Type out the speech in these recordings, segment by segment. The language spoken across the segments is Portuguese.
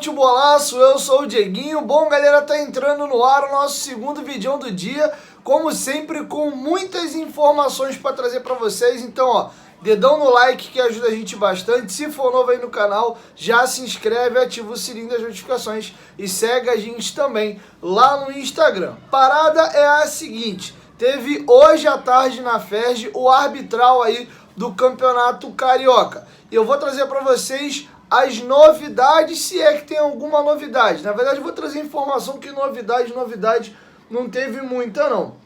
futebolaço, eu sou o Dieguinho. Bom, galera, tá entrando no ar o nosso segundo vídeo do dia, como sempre com muitas informações para trazer para vocês. Então, ó, dedão no like que ajuda a gente bastante. Se for novo aí no canal, já se inscreve, ativa o sininho das notificações e segue a gente também lá no Instagram. Parada é a seguinte, teve hoje à tarde na FERJ o arbitral aí do Campeonato Carioca. E eu vou trazer para vocês as novidades, se é que tem alguma novidade. Na verdade, eu vou trazer informação que novidade não teve muita, não.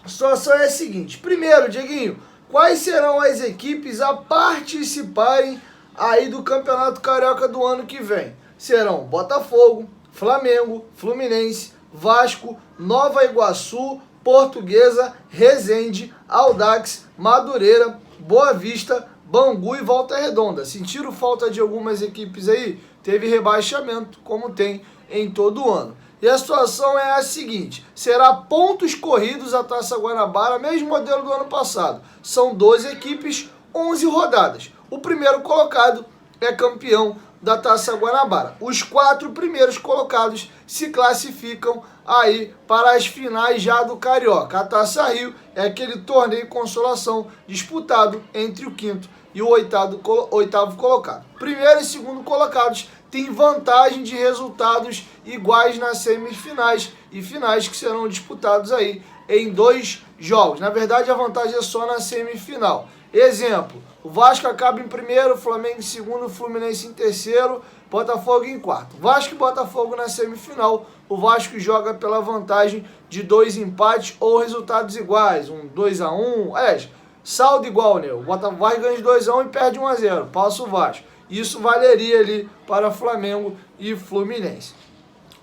A situação é a seguinte. Primeiro, Dieguinho, quais serão as equipes a participarem aí do Campeonato Carioca do ano que vem? Serão Botafogo, Flamengo, Fluminense, Vasco, Nova Iguaçu, Portuguesa, Resende, Audax, Madureira, Boa Vista, Bangu e Volta Redonda. Sentiram falta de algumas equipes aí? Teve rebaixamento, como tem em todo ano. E a situação é a seguinte, será pontos corridos a Taça Guanabara, mesmo modelo do ano passado. São 12 equipes, 11 rodadas. O primeiro colocado é campeão da Taça Guanabara. Os 4 primeiros colocados se classificam aí para as finais já do Carioca. A Taça Rio é aquele torneio consolação disputado entre o quinto e o oitavo colocado. Primeiro e segundo colocados têm vantagem de resultados iguais nas semifinais e finais que serão disputados aí em 2 jogos. Na verdade, a vantagem é só na semifinal. Exemplo, o Vasco acaba em primeiro, Flamengo em segundo, Fluminense em terceiro, Botafogo em quarto. Vasco e Botafogo na semifinal, o Vasco joga pela vantagem de 2 empates ou resultados iguais, um 2-1, saldo igual, né? O Vasco ganha de 2-1 e perde 1-0, passa o Vasco. Isso valeria ali para Flamengo e Fluminense.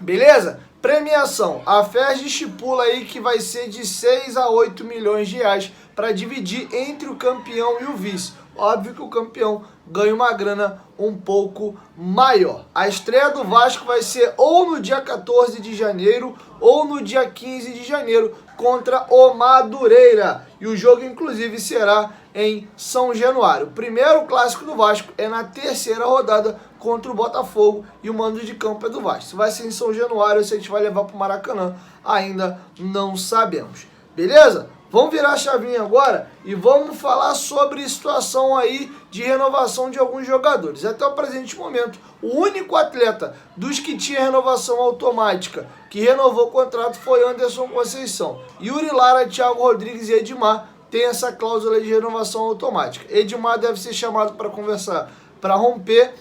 Beleza? Premiação. A FERJ estipula aí que vai ser de 6 a 8 milhões de reais para dividir entre o campeão e o vice. Óbvio que o campeão ganha uma grana um pouco maior. A estreia do Vasco vai ser ou no dia 14 de janeiro ou no dia 15 de janeiro contra o Madureira. E o jogo, inclusive, será em São Januário. O primeiro clássico do Vasco é na terceira rodada contra o Botafogo e o mando de campo é do Vasco. Se vai ser em São Januário, se a gente vai levar para o Maracanã, ainda não sabemos. Beleza? Vamos virar a chavinha agora e vamos falar sobre a situação aí de renovação de alguns jogadores. Até o presente momento, o único atleta dos que tinha renovação automática que renovou o contrato foi Anderson Conceição. Yuri Lara, Thiago Rodrigues e Edmar tem essa cláusula de renovação automática. Edmar deve ser chamado para conversar, para romper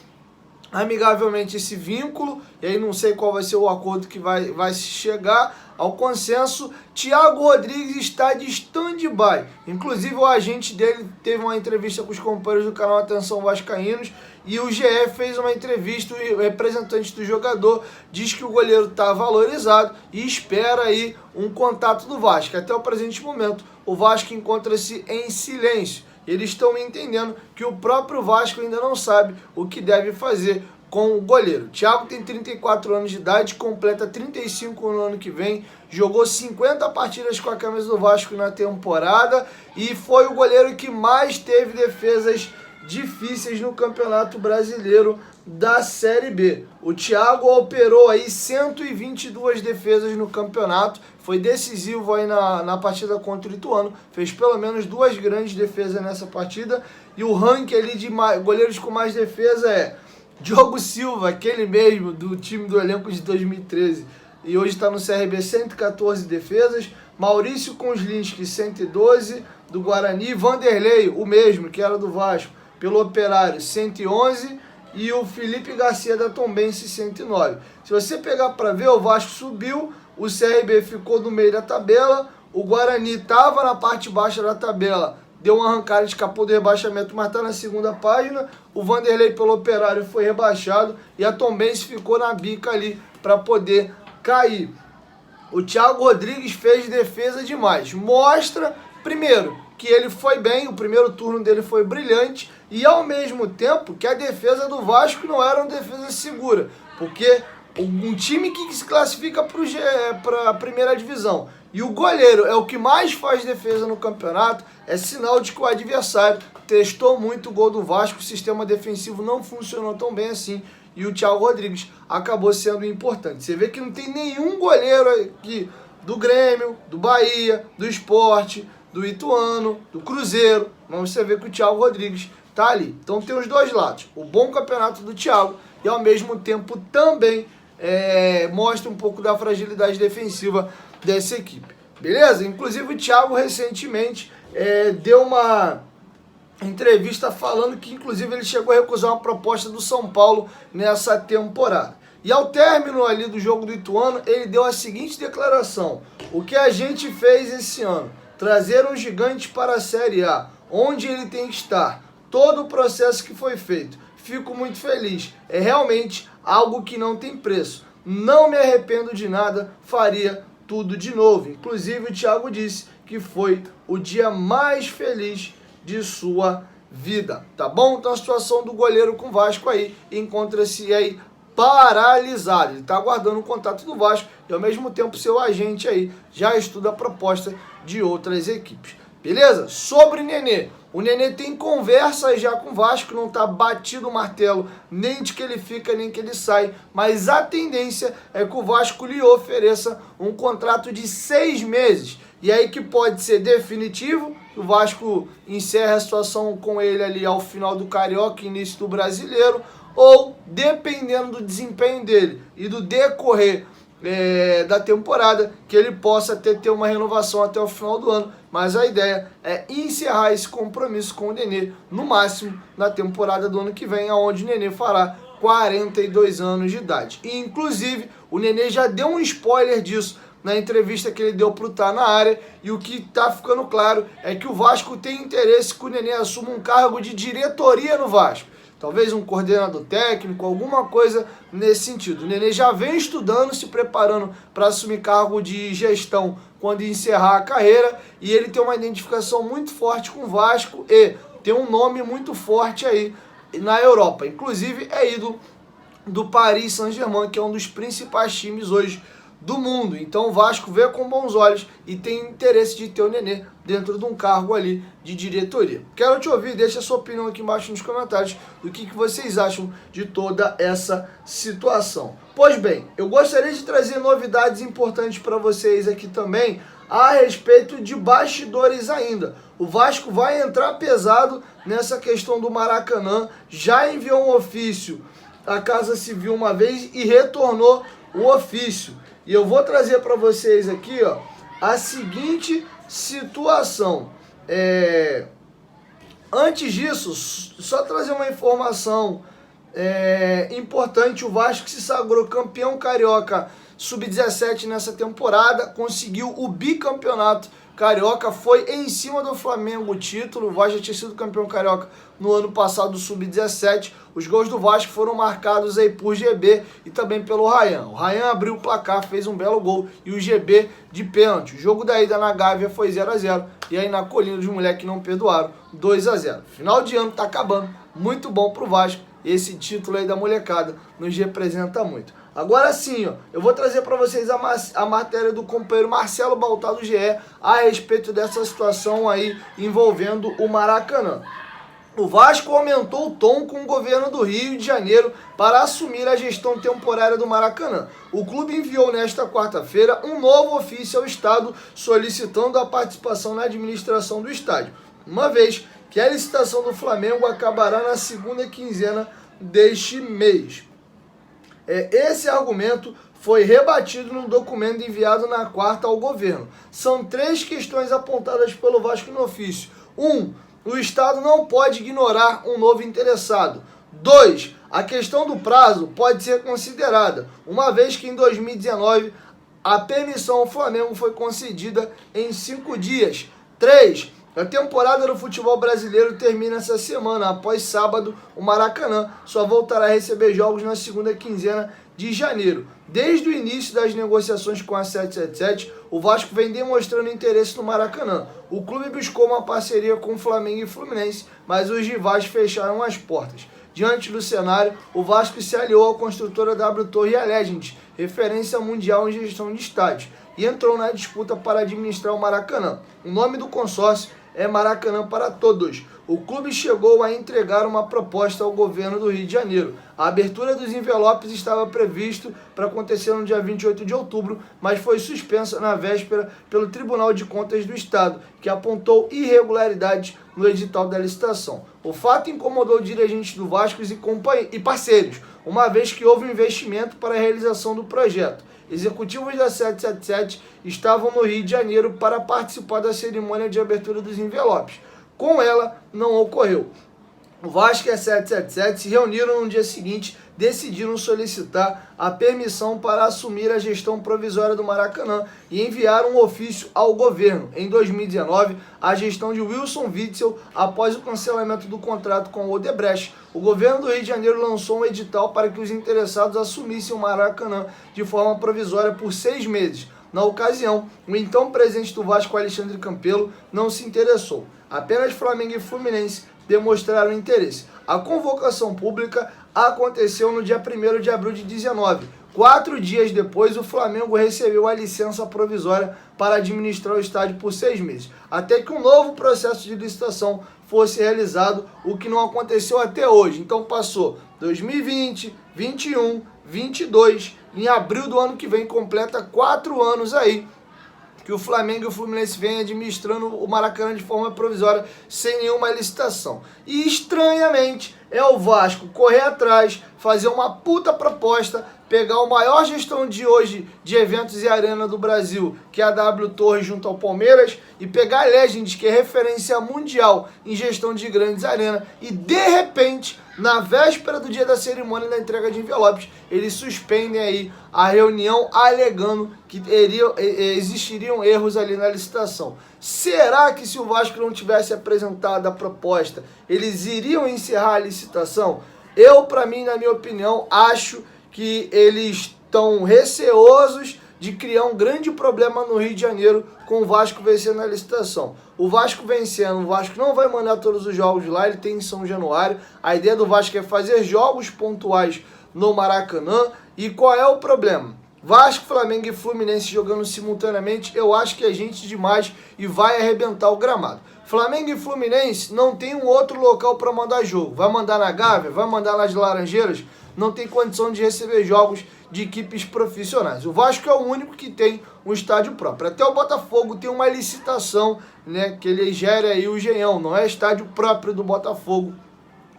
amigavelmente esse vínculo, e aí não sei qual vai ser o acordo que vai se chegar ao consenso. Thiago Rodrigues está de stand-by, inclusive o agente dele teve uma entrevista com os companheiros do canal Atenção Vascaínos, e o GE fez uma entrevista, o representante do jogador diz que o goleiro está valorizado e espera aí um contato do Vasco. Até o presente momento, o Vasco encontra-se em silêncio. Eles estão entendendo que o próprio Vasco ainda não sabe o que deve fazer com o goleiro. Thiago tem 34 anos de idade, completa 35 no ano que vem, jogou 50 partidas com a camisa do Vasco na temporada e foi o goleiro que mais teve defesas difíceis no Campeonato Brasileiro da Série B. O Thiago operou aí 122 defesas no campeonato, foi decisivo aí na partida contra o Ituano, fez pelo menos 2 grandes defesas nessa partida, e o ranking ali de goleiros com mais defesa é Diogo Silva, aquele mesmo do time do elenco de 2013, e hoje está no CRB, 114 defesas, Maurício Konslinski, 112, do Guarani, Vanderlei, o mesmo, que era do Vasco, pelo Operário, 111, e o Felipe Garcia da Tombense, 109. Se você pegar para ver, o Vasco subiu, o CRB ficou no meio da tabela, o Guarani estava na parte baixa da tabela, deu uma arrancada, escapou do rebaixamento, mas está na segunda página, o Vanderlei pelo Operário foi rebaixado, e a Tombense ficou na bica ali para poder cair. O Thiago Rodrigues fez defesa demais, mostra, primeiro, que ele foi bem, o primeiro turno dele foi brilhante, e ao mesmo tempo que a defesa do Vasco não era uma defesa segura, porque um time que se classifica para a primeira divisão e o goleiro é o que mais faz defesa no campeonato, é sinal de que o adversário testou muito o gol do Vasco, o sistema defensivo não funcionou tão bem assim, e o Thiago Rodrigues acabou sendo importante. Você vê que não tem nenhum goleiro aqui do Grêmio, do Bahia, do Sport, do Ituano, do Cruzeiro, mas você vê que o Thiago Rodrigues tá ali. Então tem os dois lados, o bom campeonato do Thiago e ao mesmo tempo também mostra um pouco da fragilidade defensiva dessa equipe. Beleza? Inclusive o Thiago recentemente deu uma entrevista falando que inclusive ele chegou a recusar uma proposta do São Paulo nessa temporada. E ao término ali do jogo do Ituano, ele deu a seguinte declaração: o que a gente fez esse ano? Trazer um gigante para a Série A, onde ele tem que estar. Todo o processo que foi feito. Fico muito feliz. É realmente algo que não tem preço. Não me arrependo de nada, faria tudo de novo. Inclusive o Thiago disse que foi o dia mais feliz de sua vida, tá bom? Então a situação do goleiro com o Vasco aí encontra-se aí paralisado. Ele está aguardando o contato do Vasco e ao mesmo tempo seu agente aí já estuda a proposta de outras equipes. Beleza? Sobre o Nenê. O Nenê tem conversa já com o Vasco, não está batido o martelo nem de que ele fica nem que ele sai, mas a tendência é que o Vasco lhe ofereça um contrato de 6 meses. E aí que pode ser definitivo, o Vasco encerra a situação com ele ali ao final do Carioca, início do Brasileiro, ou dependendo do desempenho dele e do decorrer da temporada, que ele possa ter uma renovação até o final do ano, mas a ideia é encerrar esse compromisso com o Nenê, no máximo na temporada do ano que vem, onde o Nenê fará 42 anos de idade. E inclusive o Nenê já deu um spoiler disso na entrevista que ele deu para o Tá Na Área, e o que está ficando claro é que o Vasco tem interesse que o Nenê assuma um cargo de diretoria no Vasco. Talvez um coordenador técnico, alguma coisa nesse sentido. O Nenê já vem estudando, se preparando para assumir cargo de gestão quando encerrar a carreira, e ele tem uma identificação muito forte com o Vasco e tem um nome muito forte aí na Europa. Inclusive é ídolo do Paris Saint-Germain, que é um dos principais times hoje do mundo. Então o Vasco vê com bons olhos e tem interesse de ter o Nenê dentro de um cargo ali de diretoria. Quero te ouvir, deixa a sua opinião aqui embaixo nos comentários do que vocês acham de toda essa situação. Pois bem, eu gostaria de trazer novidades importantes para vocês aqui também a respeito de bastidores ainda. O Vasco vai entrar pesado nessa questão do Maracanã, já enviou um ofício à Casa Civil uma vez e retornou o ofício. E eu vou trazer para vocês aqui, ó, a seguinte situação. Antes disso, só trazer uma informação importante. O Vasco se sagrou campeão carioca sub-17 nessa temporada, conseguiu o bicampeonato carioca, foi em cima do Flamengo o título. O Vasco já tinha sido campeão carioca no ano passado, sub-17. Os gols do Vasco foram marcados aí por GB e também pelo Ryan. O Ryan abriu o placar, fez um belo gol, e o GB de pênalti. O jogo da ida na Gávea foi 0-0 e aí na Colina os moleques não perdoaram, 2-0. Final de ano tá acabando, muito bom pro Vasco. Esse título aí da molecada nos representa muito. Agora sim, ó, eu vou trazer para vocês a matéria do companheiro Marcelo Baltar do GE a respeito dessa situação aí envolvendo o Maracanã. O Vasco aumentou o tom com o governo do Rio de Janeiro para assumir a gestão temporária do Maracanã. O clube enviou nesta quarta-feira um novo ofício ao Estado solicitando a participação na administração do estádio, uma vez que a licitação do Flamengo acabará na segunda quinzena deste mês. Esse argumento foi rebatido no documento enviado na quarta ao governo. São 3 questões apontadas pelo Vasco no ofício. 1. O Estado não pode ignorar um novo interessado. 2. A questão do prazo pode ser considerada, uma vez que em 2019 a permissão ao Flamengo foi concedida em 5 dias. 3. A temporada do futebol brasileiro termina essa semana. Após sábado, o Maracanã só voltará a receber jogos na segunda quinzena de janeiro. Desde o início das negociações com a 777, o Vasco vem demonstrando interesse no Maracanã. O clube buscou uma parceria com o Flamengo e Fluminense, mas os rivais fecharam as portas. Diante do cenário, o Vasco se aliou à construtora W Torre e a Legend, referência mundial em gestão de estádios, e entrou na disputa para administrar o Maracanã. O nome do consórcio é Maracanã para Todos. o clube chegou a entregar uma proposta ao governo do Rio de Janeiro. A abertura dos envelopes estava previsto para acontecer no dia 28 de outubro, mas foi suspensa na véspera pelo Tribunal de Contas do Estado, que apontou irregularidades no edital da licitação. O fato incomodou dirigentes do Vasco e parceiros, uma vez que houve um investimento para a realização do projeto. Executivos da 777 estavam no Rio de Janeiro para participar da cerimônia de abertura dos envelopes. Com ela, não ocorreu. O Vasco e a 777 se reuniram no dia seguinte, decidiram solicitar a permissão para assumir a gestão provisória do Maracanã e enviaram um ofício ao governo. Em 2019, a gestão de Wilson Witzel, após o cancelamento do contrato com o Odebrecht, o governo do Rio de Janeiro lançou um edital para que os interessados assumissem o Maracanã de forma provisória por 6 meses. Na ocasião, o então presidente do Vasco, Alexandre Campelo, não se interessou. Apenas Flamengo e Fluminense demonstraram interesse. A convocação pública aconteceu no dia 1º de abril de 2019. 4 dias depois, o Flamengo recebeu a licença provisória para administrar o estádio por 6 meses, até que um novo processo de licitação fosse realizado, o que não aconteceu até hoje. Então passou 2020, 21, 22, em abril do ano que vem completa 4 anos aí que o Flamengo e o Fluminense vêm administrando o Maracanã de forma provisória, sem nenhuma licitação. E estranhamente, é o Vasco correr atrás, fazer uma puta proposta, pegar o maior gestão de hoje de eventos e arena do Brasil, que é a W Torre junto ao Palmeiras, e pegar a Legends, que é referência mundial em gestão de grandes arenas, e de repente, na véspera do dia da cerimônia da entrega de envelopes, eles suspendem aí a reunião alegando que existiriam erros ali na licitação. Será que se o Vasco não tivesse apresentado a proposta, eles iriam encerrar a licitação? Eu, para mim, na minha opinião, acho que eles estão receosos de criar um grande problema no Rio de Janeiro com o Vasco vencendo a licitação. O Vasco vencendo, o Vasco não vai mandar todos os jogos lá, ele tem em São Januário. A ideia do Vasco é fazer jogos pontuais no Maracanã. E qual é o problema? Vasco, Flamengo e Fluminense jogando simultaneamente, eu acho que é gente demais e vai arrebentar o gramado. Flamengo e Fluminense não tem um outro local para mandar jogo. Vai mandar na Gávea? Vai mandar nas Laranjeiras? Não tem condição de receber jogos de equipes profissionais. O Vasco é o único que tem um estádio próprio. Até o Botafogo tem uma licitação, né, que ele gera aí o Engenhão. Não é estádio próprio do Botafogo,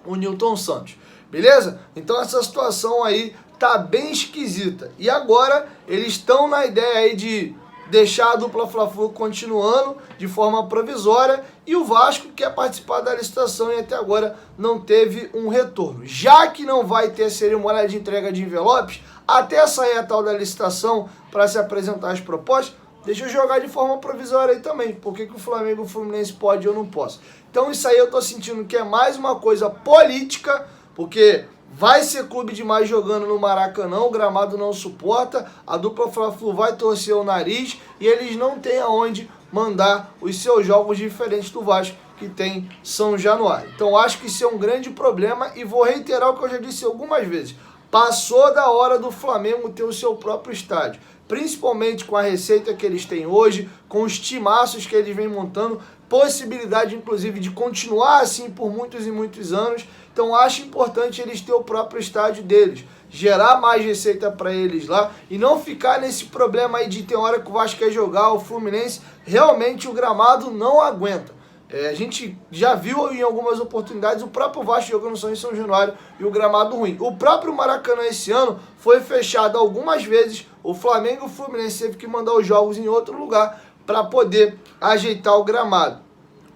o Newton Santos. Beleza? Então essa situação aí tá bem esquisita. E agora eles estão na ideia aí de deixar a dupla Fla-Flu continuando de forma provisória e o Vasco quer participar da licitação e até agora não teve um retorno. Já que não vai ter cerimônia de entrega de envelopes, até sair a tal da licitação para se apresentar as propostas, deixa eu jogar de forma provisória aí também. Por que o Flamengo e o Fluminense pode e eu não posso? Então isso aí eu tô sentindo que é mais uma coisa política, porque vai ser clube demais jogando no Maracanã, o gramado não suporta, a dupla Fla-Flu vai torcer o nariz e eles não têm aonde mandar os seus jogos diferentes do Vasco, que tem São Januário. Então acho que isso é um grande problema e vou reiterar o que eu já disse algumas vezes. Passou da hora do Flamengo ter o seu próprio estádio, principalmente com a receita que eles têm hoje, com os timaços que eles vêm montando, possibilidade inclusive de continuar assim por muitos e muitos anos. Então acho importante eles ter o próprio estádio deles, gerar mais receita para eles lá e não ficar nesse problema aí de ter hora que o Vasco quer jogar, o Fluminense, realmente o gramado não aguenta. A gente já viu em algumas oportunidades o próprio Vasco jogando só em São Januário e o gramado ruim. O próprio Maracanã esse ano foi fechado algumas vezes, o Flamengo e o Fluminense teve que mandar os jogos em outro lugar para poder ajeitar o gramado,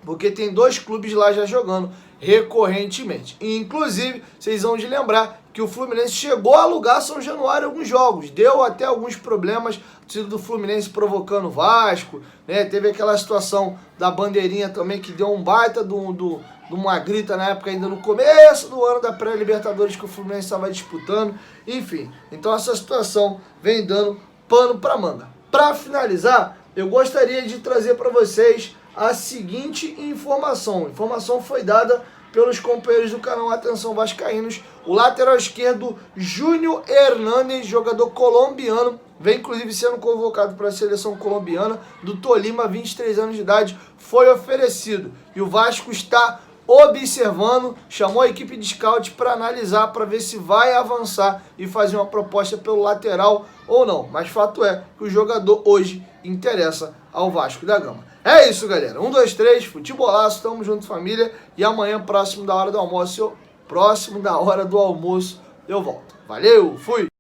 porque tem 2 clubes lá já jogando recorrentemente. E, inclusive, vocês vão de lembrar que o Fluminense chegou a alugar São Januário alguns jogos, deu até alguns problemas, do Fluminense provocando o Vasco, né? Teve aquela situação da bandeirinha também que deu um baita de uma grita na época, ainda no começo do ano da pré-Libertadores, que o Fluminense estava disputando. Enfim, então essa situação vem dando pano para manga. Para finalizar, eu gostaria de trazer para vocês a seguinte informação. A informação foi dada pelos companheiros do canal Atenção Vascaínos. O lateral esquerdo Júnior Hernández, jogador colombiano, vem inclusive sendo convocado para a seleção colombiana, do Tolima, 23 anos de idade, foi oferecido. E o Vasco está observando, chamou a equipe de scout para analisar, para ver se vai avançar e fazer uma proposta pelo lateral ou não. Mas fato é que o jogador hoje interessa ao Vasco da Gama. É isso, galera. 1, 2, 3, futebolaço, tamo junto, família. E amanhã, próximo da hora do almoço, eu volto. Valeu, fui!